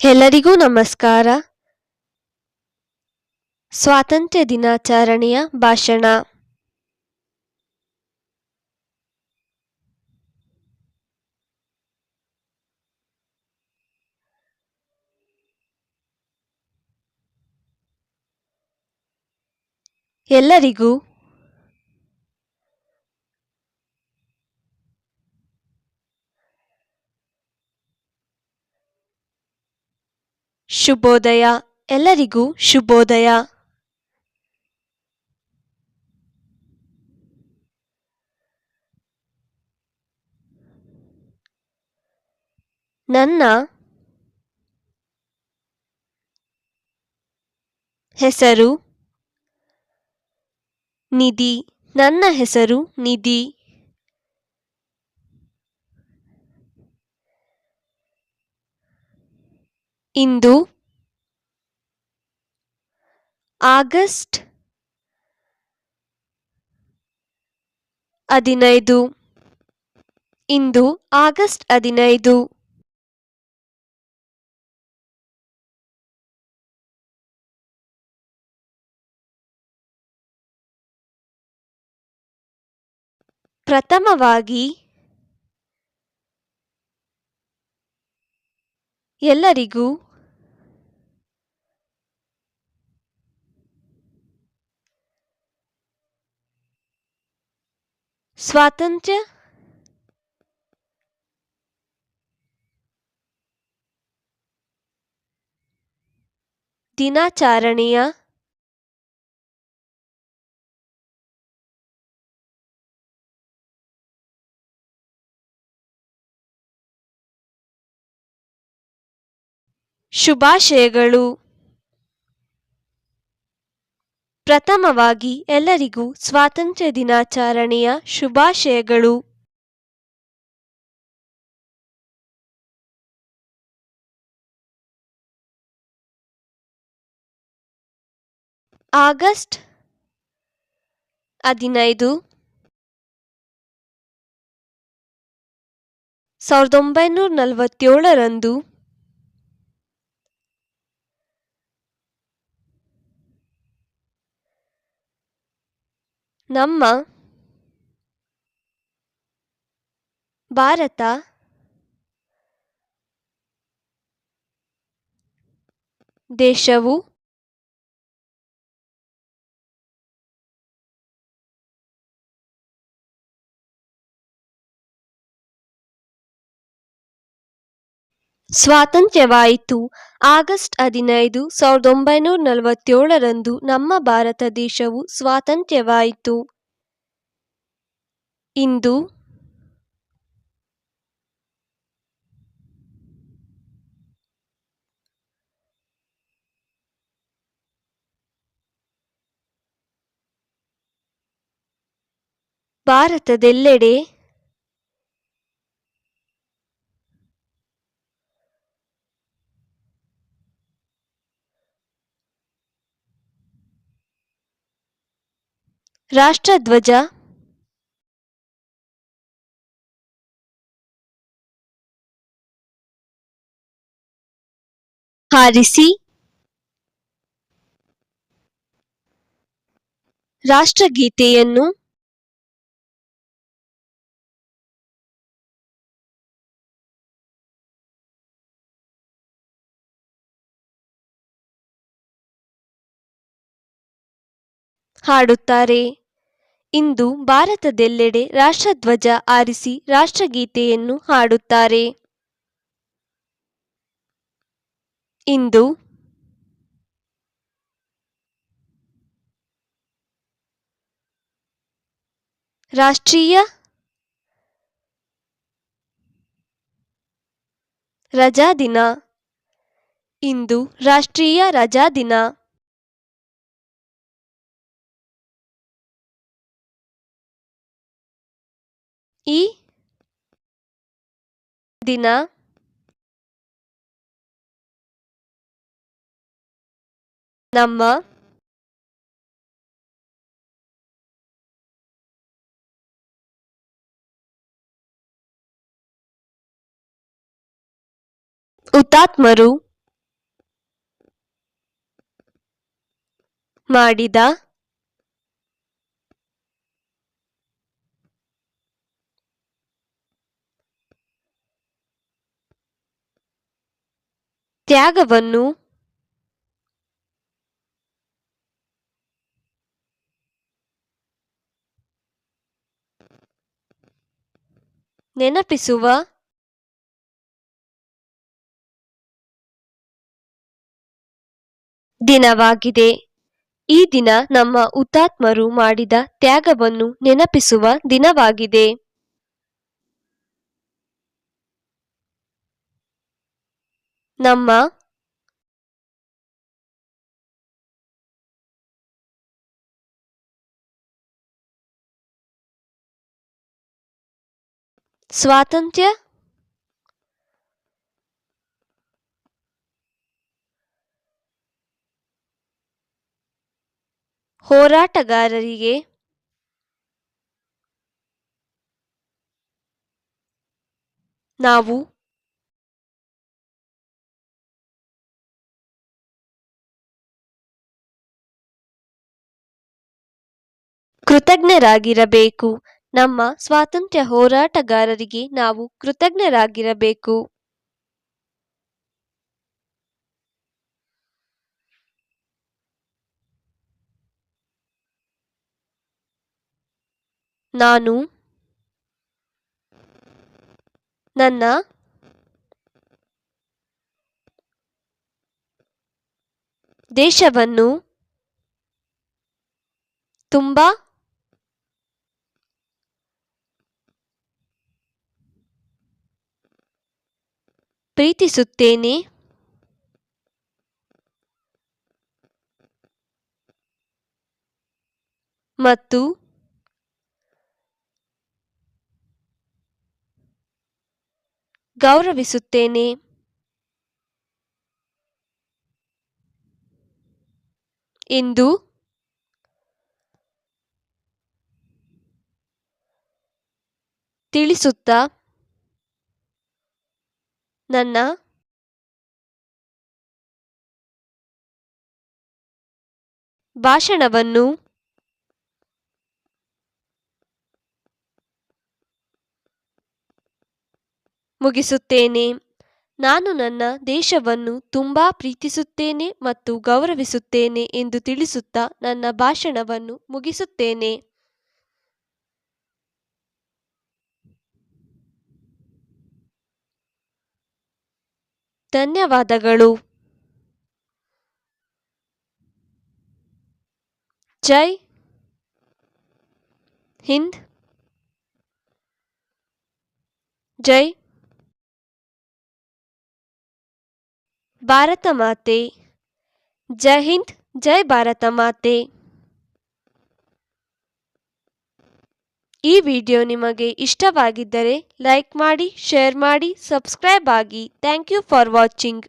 ಎಲ್ಲರಿಗೂ ನಮಸ್ಕಾರ. ಸ್ವಾತಂತ್ರ್ಯ ದಿನಾಚರಣೆಯ ಭಾಷಣ. ಎಲ್ಲರಿಗೂ ಶುಭೋದಯ. ಎಲ್ಲರಿಗೂ ಶುಭೋದಯ. ನನ್ನ ಹೆಸರು ನಿಧಿ. ನನ್ನ ಹೆಸರು ನಿಧಿ. ಇಂದು ಆಗಸ್ಟ್ 15. ಇಂದು ಆಗಸ್ಟ್ 15. ಪ್ರಥಮವಾಗಿ ಎಲ್ಲರಿಗೂ ಸ್ವಾತಂತ್ರ್ಯ ದಿನಾಚರಣೆಯ ಶುಭಾಶಯಗಳು. ಪ್ರಥಮವಾಗಿ ಎಲ್ಲರಿಗೂ ಸ್ವಾತಂತ್ರ್ಯ ದಿನಾಚರಣೆಯ ಶುಭಾಶಯಗಳು. ಆಗಸ್ಟ್ 15, 1947 ನಮ್ಮ ಭಾರತ ದೇಶವು ಸ್ವಾತಂತ್ರ್ಯವಾಯಿತು. ಆಗಸ್ಟ್ 15, 1947 ನಮ್ಮ ಭಾರತ ದೇಶವು ಸ್ವಾತಂತ್ರ್ಯವಾಯಿತು. ಇಂದು ಭಾರತದೆಲ್ಲೆಡೆ ರಾಷ್ಟ್ರಧ್ವಜ ಹಾರಿಸಿ ರಾಷ್ಟ್ರಗೀತೆಯನ್ನು ಹಾಡುತ್ತಾರೆ. ಇಂದು ಭಾರತದೆಲ್ಲೆಡೆ ರಾಷ್ಟ್ರಧ್ವಜ ಹಾರಿಸಿ ರಾಷ್ಟ್ರಗೀತೆಯನ್ನು ಹಾಡುತ್ತಾರೆ. ಇಂದು ರಾಷ್ಟ್ರೀಯ ರಜಾ ದಿನ. ಇಂದು ರಾಷ್ಟ್ರೀಯ ರಜಾ ದಿನ. ಈ ದಿನ ನಮ್ಮ ಹುತಾತ್ಮರು ಮಾಡಿದ, ತ್ಯಾಗವನ್ನು, ನೆನಪಿಸುವ, ದಿನವಾಗಿದೆ. ಈ ದಿನ ನಮ್ಮ ಹುತಾತ್ಮರು ಮಾಡಿದ ತ್ಯಾಗವನ್ನು ನೆನಪಿಸುವ ದಿನವಾಗಿದೆ. ನಮ್ಮ ಸ್ವಾತಂತ್ರ್ಯ ಹೋರಾಟಗಾರರಿಗೆ ನಾವು ಕೃತಜ್ಞರಾಗಿರಬೇಕು. ನಮ್ಮ ಸ್ವಾತಂತ್ರ್ಯ ಹೋರಾಟಗಾರರಿಗೆ ನಾವು ಕೃತಜ್ಞರಾಗಿರಬೇಕು. ನಾನು ನನ್ನ ದೇಶವನ್ನು ತುಂಬಾ ಪ್ರೀತಿಸುತ್ತೇನೆ ಮತ್ತು ಗೌರವಿಸುತ್ತೇನೆ. ಎಂದು ತಿಳಿಸುತ್ತಾ ನನ್ನ ಭಾಷಣವನ್ನು ಮುಗಿಸುತ್ತೇನೆ. ನಾನು ನನ್ನ ದೇಶವನ್ನು ತುಂಬಾ ಪ್ರೀತಿಸುತ್ತೇನೆ ಮತ್ತು ಗೌರವಿಸುತ್ತೇನೆ ಎಂದು ತಿಳಿಸುತ್ತಾ ನನ್ನ ಭಾಷಣವನ್ನು ಮುಗಿಸುತ್ತೇನೆ. ಧನ್ಯವಾದಗಳು. ಜೈ ಹಿಂದ್. ಜೈ ಭಾರತ ಮಾತೆ. ಜೈ ಹಿಂದ್, ಜೈ ಭಾರತ ಮಾತೆ. ಈ ವಿಡಿಯೋ ನಿಮಗೆ ಇಷ್ಟವಾಗಿದ್ದರೆ ಲೈಕ್ ಮಾಡಿ, ಶೇರ್ ಮಾಡಿ, ಸಬ್ಸ್ಕ್ರೈಬ್ ಆಗಿ. Thank you for watching.